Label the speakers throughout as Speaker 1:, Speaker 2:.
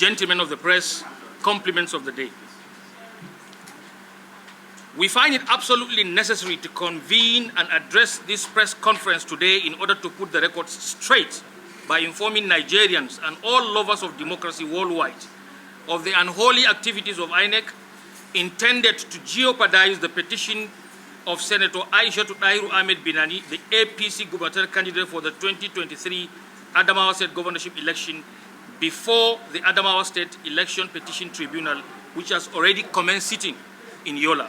Speaker 1: gentlemen of the press, compliments of the day. We find it absolutely necessary to convene and address this press conference today in order to put the record straight by informing Nigerians and all lovers of democracy worldwide of the unholy activities of INEC intended to jeopardize the petition of Senator Aishat Dahiru Binani, the APC gubernatorial candidate for the 2023 Adamawa State governorship election, before the Adamawa State Election Petition Tribunal, which has already commenced sitting in Yola.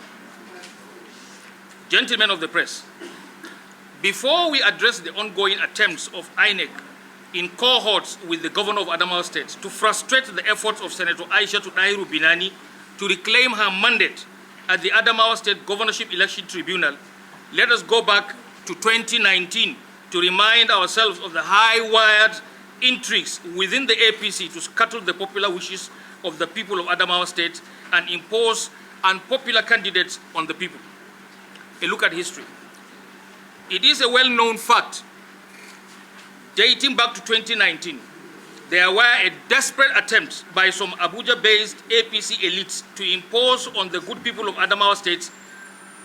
Speaker 1: Gentlemen of the press, before we address the ongoing attempts of INEC in cohorts with the governor of Adamawa State to frustrate the efforts of Senator Aishat Dahiru Binani to reclaim her mandate at the Adamawa State Governorship Election Tribunal, let us go back to 2019 to remind ourselves of the high-wired intrigues within the APC to scuttle the popular wishes of the people of Adamawa State and impose unpopular candidates on the people. A look at history. It is a well-known fact, dating back to 2019, there were a desperate attempt by some Abuja-based APC elites to impose on the good people of Adamawa State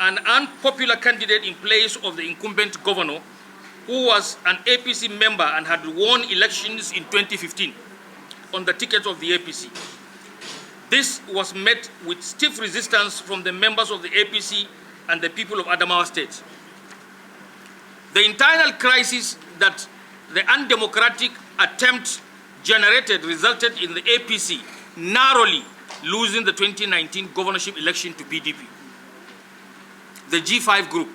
Speaker 1: an unpopular candidate in place of the incumbent governor, who was an APC member and had won elections in 2015 on the ticket of the APC. This was met with stiff resistance from the members of the APC and the people of Adamawa State. The internal crisis that the undemocratic attempt generated resulted in the APC narrowly losing the 2019 governorship election to PDP. The G-5 group.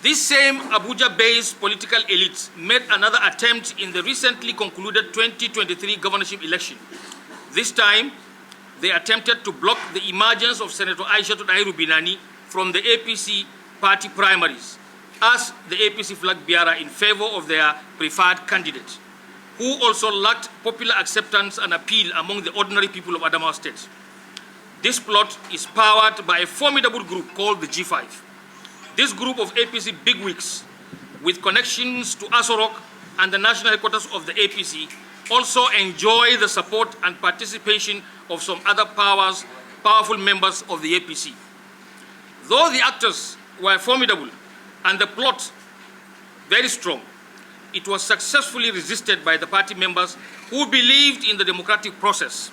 Speaker 1: This same Abuja-based political elites made another attempt in the recently concluded 2023 governorship election. This time, they attempted to block the emergence of Senator Aishat Dahiru Binani from the APC party primaries as the APC flag bearer in favor of their preferred candidate, who also lacked popular acceptance and appeal among the ordinary people of Adamawa State. This plot is powered by a formidable group called the G-5. This group of APC bigwigs with connections to Asorok and the national headquarters of the APC also enjoy the support and participation of some other powerful members of the APC. Though the actors were formidable and the plot very strong, it was successfully resisted by the party members who believed in the democratic process.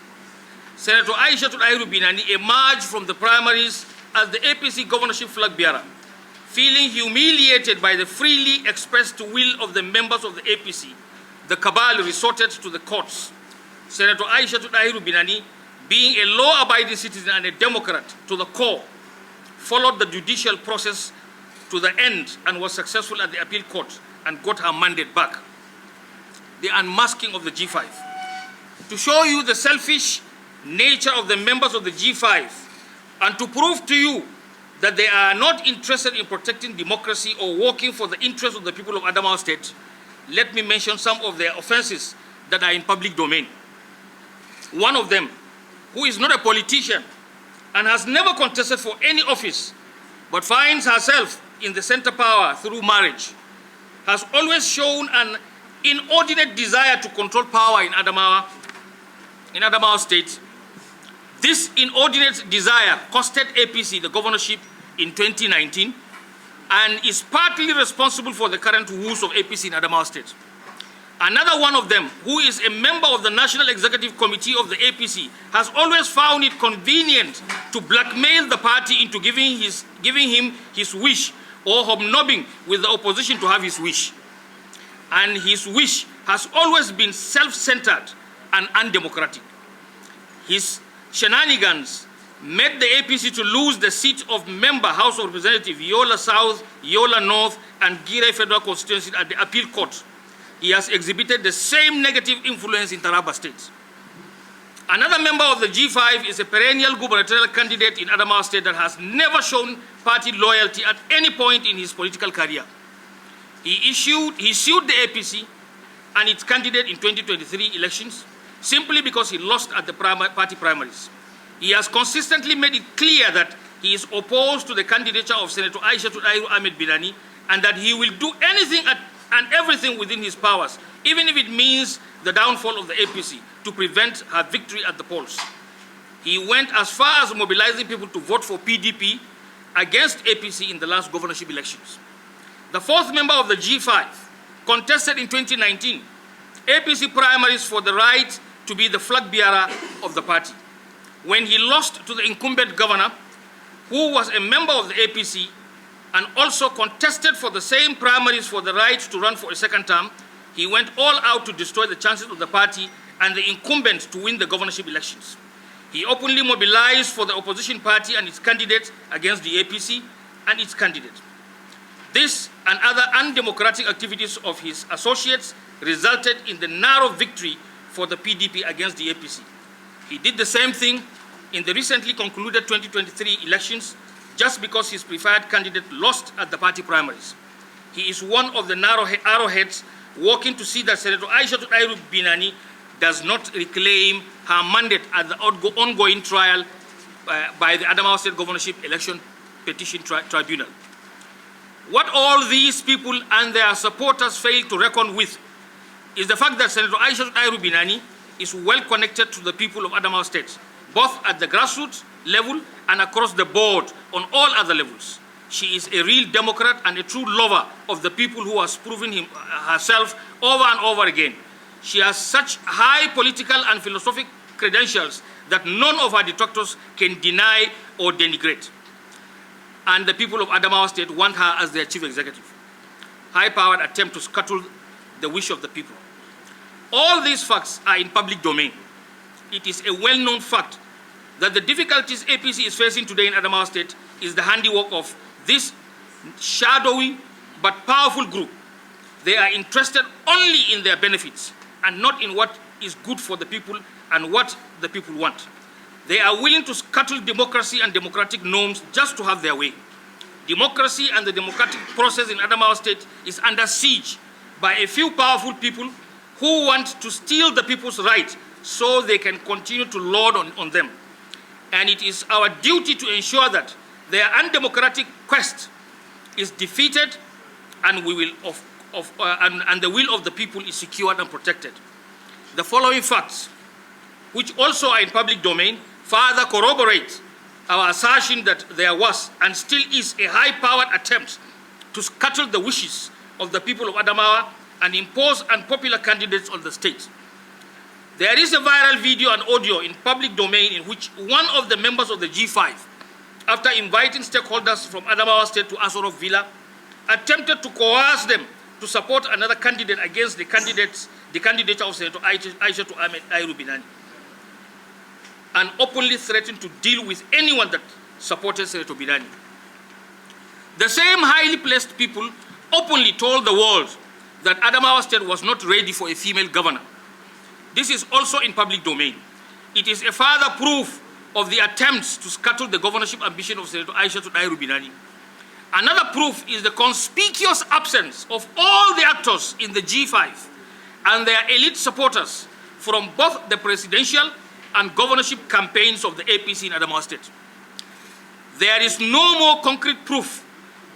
Speaker 1: Senator Aishat Dahiru Binani emerged from the primaries as the APC governorship flag bearer. Feeling humiliated by the freely expressed will of the members of the APC, the cabal resorted to the courts. Senator Aishat Dahiru Binani, being a law-abiding citizen and a Democrat to the core, followed the judicial process to the end and was successful at the appeal court and got her mandate back. The unmasking of the G5. To show you the selfish nature of the members of the G5 and to prove to you that they are not interested in protecting democracy or working for the interests of the people of Adamawa State, let me mention some of their offenses that are in public domain. One of them, who is not a politician and has never contested for any office, but finds herself in the center power through marriage, has always shown an inordinate desire to control power in Adamawa State. This inordinate desire costed APC the governorship in 2019 and is partly responsible for the current woes of APC in Adamawa State. Another one of them, who is a member of the National Executive Committee of the APC, has always found it convenient to blackmail the party into giving him his wish or hobnobbing with the opposition to have his wish. And his wish has always been self-centered and undemocratic. His shenanigans made the APC to lose the seat of member House of Representative Yola South, Yola North, and Girai Federal Constituency at the appeal court. He has exhibited the same negative influence in Taraba State. Another member of the G5 is a perennial gubernatorial candidate in Adamawa State that has never shown party loyalty at any point in his political career. He sued the APC and its candidate in 2023 elections simply because he lost at the party primaries. He has consistently made it clear that he is opposed to the candidature of Senator Aishat Dahiru Binani and that he will do anything and everything within his powers, even if it means the downfall of the APC to prevent her victory at the polls. He went as far as mobilizing people to vote for PDP against APC in the last governorship elections. The fourth member of the G-5 contested in 2019 APC primaries for the right to be the flag bearer of the party. When he lost to the incumbent governor, who was a member of the APC and also contested for the same primaries for the right to run for a second term, he went all out to destroy the chances of the party and the incumbent to win the governorship elections. He openly mobilized for the opposition party and its candidate against the APC and its candidate. This and other undemocratic activities of his associates resulted in the narrow victory for the PDP against the APC. He did the same thing in the recently concluded 2023 elections just because his preferred candidate lost at the party primaries. He is one of the narrow arrowheads working to see that Senator Aishat Dahiru Binani does not reclaim her mandate at the ongoing trial by the Adamawa State Governorship Election Petition Tribunal. What all these people and their supporters fail to reckon with is the fact that Senator Aishat Dahiru Binani is well connected to the people of Adamawa State, both at the grassroots level and across the board on all other levels. She is a real Democrat and a true lover of the people who has proven herself over and over again. She has such high political and philosophical credentials that none of her detractors can deny or denigrate. And the people of Adamawa State want her as their chief executive. High-powered attempt to scuttle the wish of the people. All these facts are in public domain. It is a well-known fact that the difficulties APC is facing today in Adamawa State is the handiwork of this shadowy but powerful group. They are interested only in their benefits and not in what is good for the people and what the people want. They are willing to scuttle democracy and democratic norms just to have their way. Democracy and the democratic process in Adamawa State is under siege by a few powerful people who want to steal the people's right so they can continue to lord on them. And it is our duty to ensure that their undemocratic quest is defeated and the will of the people is secured and protected. The following facts, which also are in public domain, further corroborate our assertion that there was and still is a high-powered attempt to scuttle the wishes of the people of Adamawa and impose unpopular candidates on the state. There is a viral video and audio in public domain in which one of the members of the G5, after inviting stakeholders from Adamawa State to Asorok Villa, attempted to coerce them to support another candidate against the candidature of Senator Aisha Dahiru Binani, and openly threatened to deal with anyone that supported Senator Binani. The same highly placed people openly told the world that Adamawa State was not ready for a female governor. This is also in public domain. It is a further proof of the attempts to scuttle the governorship ambition of Senator Aisha Dahiru Binani. Another proof is the conspicuous absence of all the actors in the G5 and their elite supporters from both the presidential and governorship campaigns of the APC in Adamawa State. There is no more concrete proof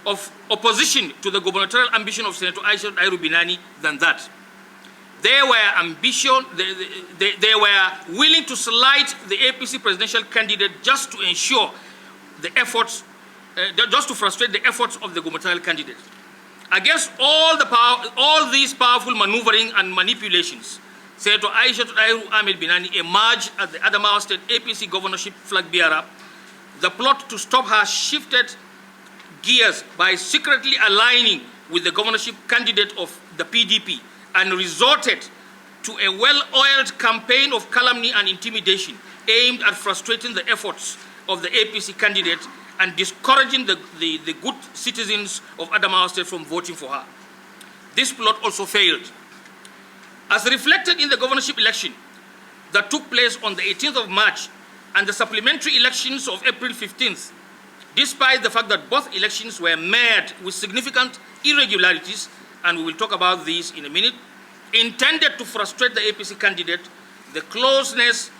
Speaker 1: of opposition to the gubernatorial ambition of Senator Aisha Dahiru Binani than that. They were willing to slight the APC presidential candidate just to ensure the efforts, just to frustrate the efforts of the gubernatorial candidate. Against all these powerful maneuvering and manipulations, Senator Aisha Dahiru Binani emerged as the Adamawa State APC governorship flag bearer. The plot to stop her shifted gears by secretly aligning with the governorship candidate of the PDP and resorted to a well-oiled campaign of calumny and intimidation aimed at frustrating the efforts of the APC candidate and discouraging the good citizens of Adamawa State from voting for her. This plot also failed. As reflected in the governorship election that took place on the 18th of March and the supplementary elections of April 15th, despite the fact that both elections were marred with significant irregularities, and we will talk about these in a minute, intended to frustrate the APC candidate, the closeness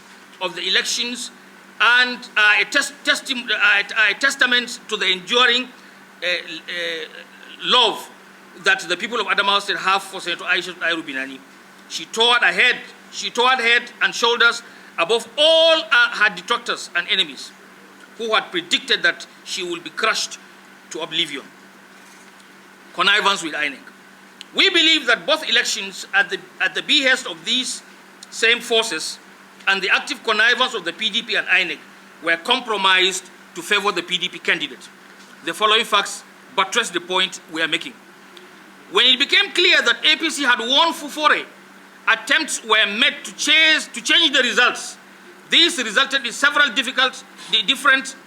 Speaker 1: of the elections and a testament to the enduring love that the people of Adamawa State have for Senator Aisha Dahiru Binani. She towered head and shoulders above all her detractors and enemies who had predicted that she will be crushed to oblivion. Connivance with INEC. We believe that both elections at the behest of these same forces and the active connivance of the PDP and INEC were compromised to favor the PDP candidate. The following facts buttress the point we are making. When it became clear that APC had won Fufore, attempts were made to change the results. This resulted in several different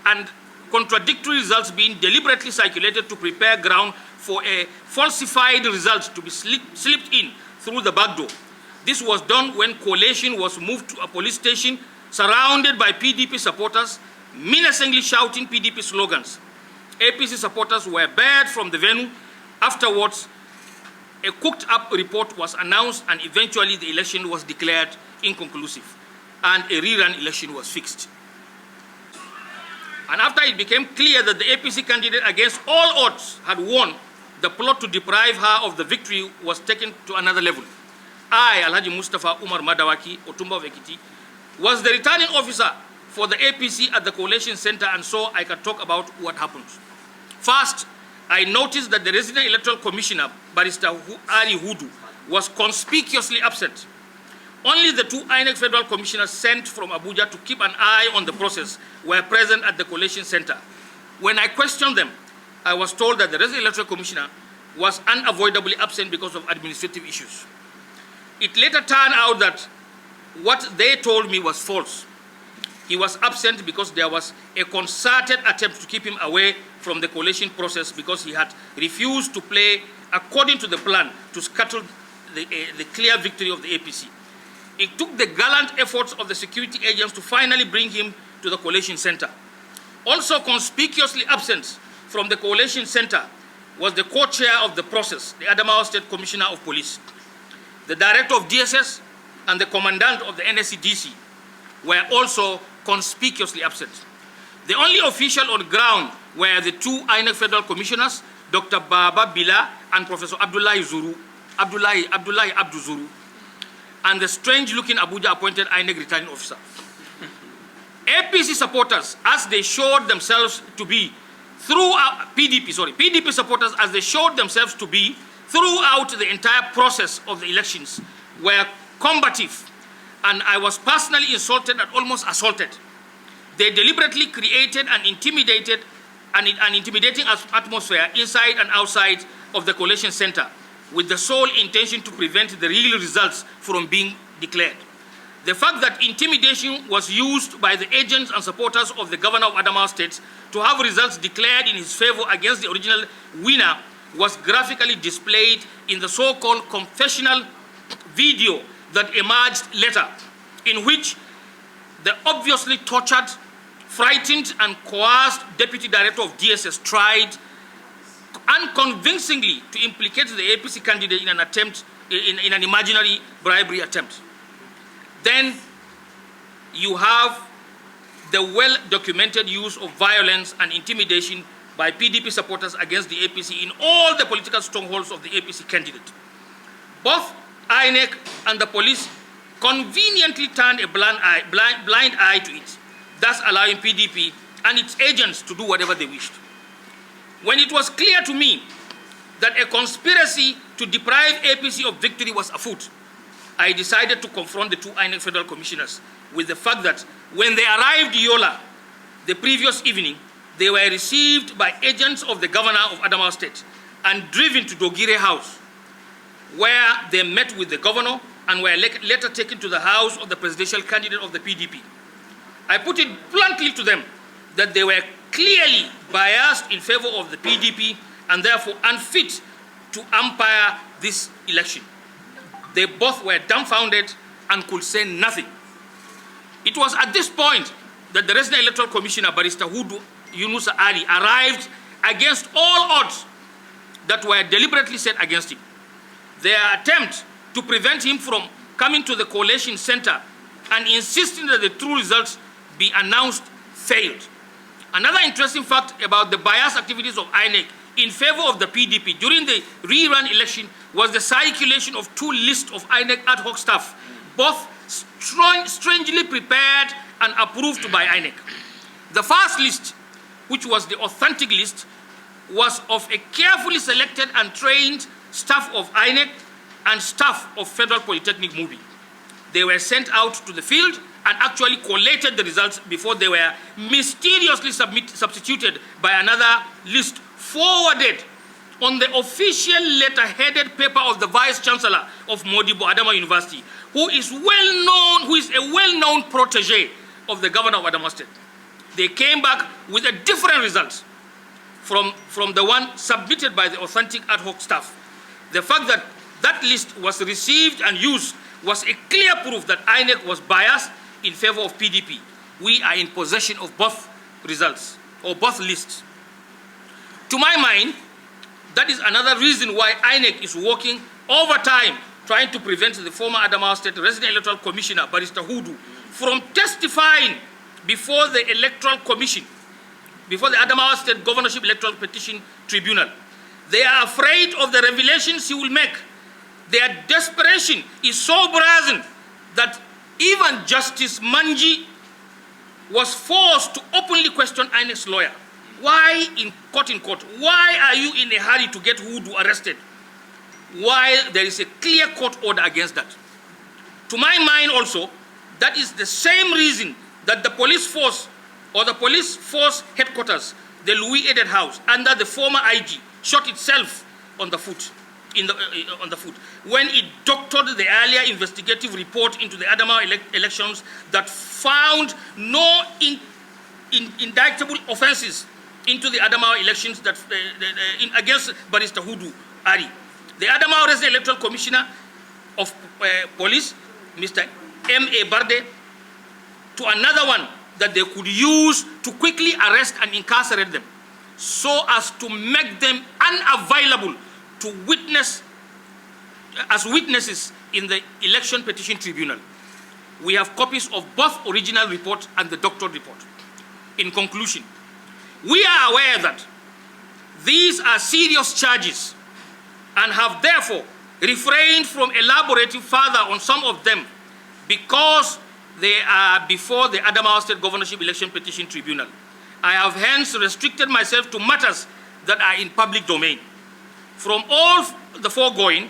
Speaker 1: and contradictory results being deliberately circulated to prepare ground for a falsified result to be slipped in through the back door. This was done when coalition was moved to a police station surrounded by PDP supporters, menacingly shouting PDP slogans. APC supporters were barred from the venue. Afterwards, a cooked-up report was announced, and eventually the election was declared inconclusive, and a rerun election was fixed. And after it became clear that the APC candidate against all odds had won, the plot to deprive her of the victory was taken to another level. I, Alhaji Mustafa Umar Madawaki, Otumba of Ekiti, was the returning officer for the APC at the Coalition Center, and so I can talk about what happened. First, I noticed that the resident electoral commissioner, Barrister Ari Hudu, was conspicuously absent. Only the two INEC federal commissioners sent from Abuja to keep an eye on the process were present at the Coalition Center. When I questioned them, I was told that the resident electoral commissioner was unavoidably absent because of administrative issues. It later turned out that what they told me was false. He was absent because there was a concerted attempt to keep him away from the coalition process because he had refused to play according to the plan to scuttle the clear victory of the APC. It took the gallant efforts of the security agents to finally bring him to the Coalition Center. Also conspicuously absent from the Coalition Center was the co-chair of the process, the Adamawa State Commissioner of Police. The Director of DSS and the Commandant of the NSCDC were also conspicuously absent. The only official on ground were the two INEC Federal Commissioners, Dr. Baba Bila and Professor Abdullahi Abdu Zuru, and the strange-looking Abuja-appointed INEC returning officer. APC supporters, as they showed themselves to be PDP supporters, as they showed themselves to be throughout the entire process of the elections, were combative, and I was personally insulted and almost assaulted. They deliberately created an intimidating atmosphere inside and outside of the Coalition Center with the sole intention to prevent the real results from being declared. The fact that intimidation was used by the agents and supporters of the governor of Adamawa State to have results declared in his favor against the original winner was graphically displayed in the so-called confessional video that emerged later, in which the obviously tortured, frightened, and coerced Deputy Director of DSS tried unconvincingly to implicate the APC candidate in an imaginary bribery attempt. Then you have the well-documented use of violence and intimidation by PDP supporters against the APC in all the political strongholds of the APC candidate. Both INEC and the police conveniently turned a blind eye to it, thus allowing PDP and its agents to do whatever they wished. When it was clear to me that a conspiracy to deprive APC of victory was afoot, I decided to confront the two INEC federal commissioners with the fact that when they arrived in Yola the previous evening, they were received by agents of the governor of Adamawa State and driven to Dogire House, where they met with the governor and were later taken to the house of the presidential candidate of the PDP. I put it bluntly to them that they were clearly biased in favor of the PDP and therefore unfit to umpire this election. They both were dumbfounded and could say nothing. It was at this point that the resident electoral commissioner, Barrister Hudu Yunusa Ali, arrived against all odds that were deliberately set against him. Their attempt to prevent him from coming to the Coalition Center and insisting that the true results be announced failed. Another interesting fact about the biased activities of INEC in favor of the PDP during the rerun election was the circulation of 2 lists of INEC ad hoc staff, both strangely prepared and approved by INEC. The first list, which was the authentic list, was of a carefully selected and trained staff of INEC and staff of Federal Polytechnic Movie. They were sent out to the field and actually collated the results before they were mysteriously substituted by another list forwarded on the official letter-headed paper of the Vice Chancellor of Modibo Adamawa University, who is a well-known protege of the Governor of Adamawa State. They came back with a different result from the one submitted by the authentic ad hoc staff. The fact that that list was received and used was a clear proof that INEC was biased in favor of PDP. We are in possession of both results, or both lists. To my mind, that is another reason why INEC is working overtime trying to prevent the former Adamawa State Resident Electoral Commissioner, Barrister Hudu, from testifying before the Electoral Commission, before the Adamawa State Governorship Electoral Petition Tribunal. They are afraid of the revelations he will make. Their desperation is so brazen that even Justice Manji was forced to openly question INEC's lawyer. Why in court? Why are you in a hurry to get Hudu arrested while there is a clear court order against that? To my mind also, that is the same reason that the police force or the police force headquarters, the Louis Edet House, under the former IG, shot itself on the foot, when it doctored the earlier investigative report into the Adamawa elections that found no indictable offenses into the Adamawa elections that against Barrister Hudu Ari. The Adamawa Resident Electoral Commissioner of Police, Mr. M.A. Barde, to another one that they could use to quickly arrest and incarcerate them, so as to make them unavailable to witness as witnesses in the Election Petition Tribunal. We have copies of both original report and the doctored report. In conclusion, we are aware that these are serious charges and have therefore refrained from elaborating further on some of them because they are before the Adamawa State Governorship Election Petition Tribunal. I have hence restricted myself to matters that are in public domain. From all the foregoing,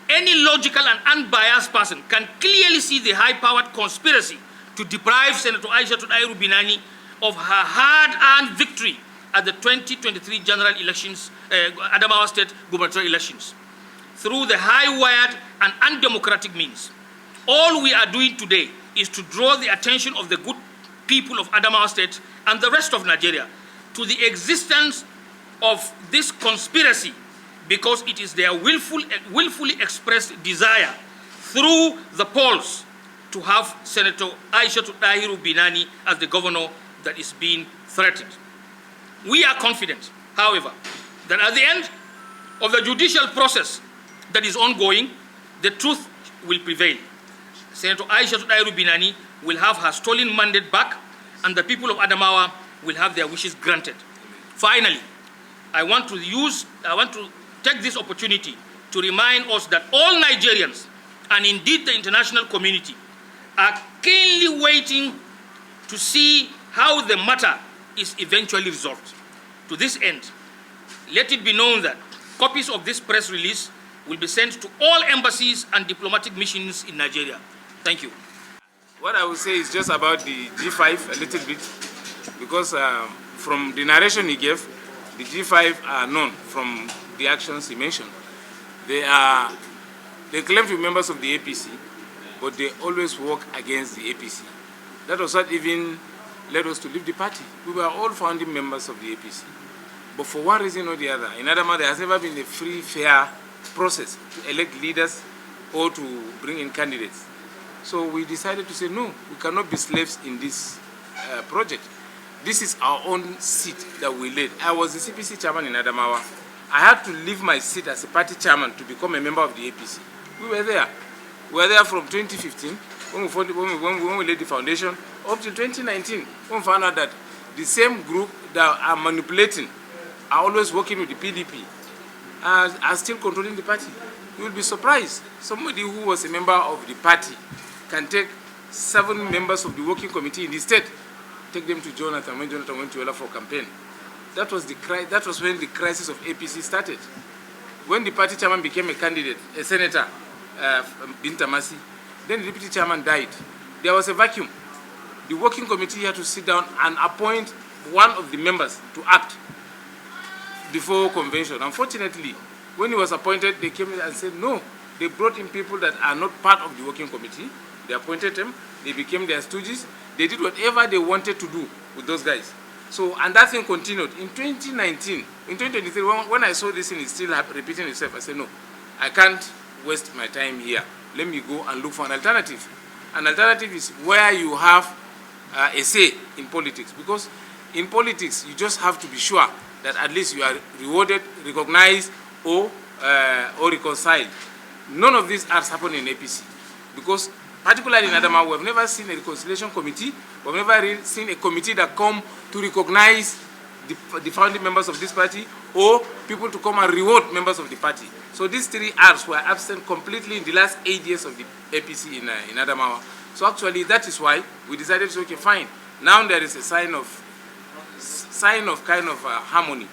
Speaker 1: any logical and unbiased person can clearly see the high-powered conspiracy to deprive Senator Aishat Dahiru Binani of her hard-earned victory at the 2023 general elections, Adamawa State gubernatorial elections, through the high-wired and undemocratic means. All we are doing today is to draw the attention of the good people of Adamawa State and the rest of Nigeria to the existence of this conspiracy, because it is their willfully expressed desire through the polls to have Senator Aishat Dahiru Binani as the governor that is being threatened. We are confident, however, that at the end of the judicial process that is ongoing, the truth will prevail. Senator Aishat Dahiru Binani will have her stolen mandate back, and the people of Adamawa will have their wishes granted. Finally, I want to take this opportunity to remind us that all Nigerians, and indeed the international community, are keenly waiting to see how the matter is eventually resolved. To this end, let it be known that copies of this press release will be sent to all embassies and diplomatic missions in Nigeria. Thank you.
Speaker 2: What I will say is just about the G-5 a little bit, because from the narration he gave, the G-5 are known from the actions he mentioned. They claim to be members of the APC, but they always work against the APC. That was what even led us to leave the party. We were all founding members of the APC. But for one reason or the other, in Adamawa there has never been a free, fair process to elect leaders or to bring in candidates. So we decided to say, no, we cannot be slaves in this project. This is our own seat that we led. I was the CPC chairman in Adamawa. I had to leave my seat as a party chairman to become a member of the APC. We were there. We were there from 2015, when we laid the foundation, up to 2019, when we found out that the same group that are manipulating are always working with the PDP, are still controlling the party. You will be surprised. Somebody who was a member of the party can take 7 members of the working committee in the state, take them to Jonathan when Jonathan went to Ella for campaign. That was when the crisis of APC started. When the party chairman became a candidate, a senator, Bintamasi, then the deputy chairman died. There was a vacuum. The working committee had to sit down and appoint one of the members to act before convention. Unfortunately, when he was appointed, they came and said no. They brought in people that are not part of the working committee. They appointed them. They became their stooges. They did whatever they wanted to do with those guys. So, and that thing continued. In 2019, in 2023, when I saw this thing is still repeating itself, I said, no, I can't waste my time here. Let me go and look for an alternative. An alternative is where you have a say in politics. Because in politics, you just have to be sure that at least you are rewarded, recognized, or reconciled. None of these has happened in APC. Because particularly in Adamawa, we have never seen a reconciliation committee. We have never seen a committee that come to recognize the founding members of this party or people to come and reward members of the party. So these 3 R's were absent completely in the last 8 years of the APC in Adamawa. So actually that is why we decided to say, okay, fine. Now there is a sign of kind of harmony.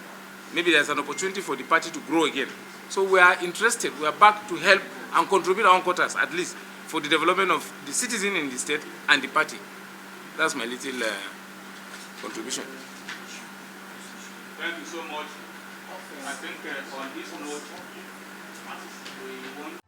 Speaker 2: Maybe there's an opportunity for the party to grow again. So we are interested, we are back to help and contribute our own quotas, at least for the development of the citizen in the state and the party. That's my little contribution.
Speaker 1: Thank you so much. I think on this note, we want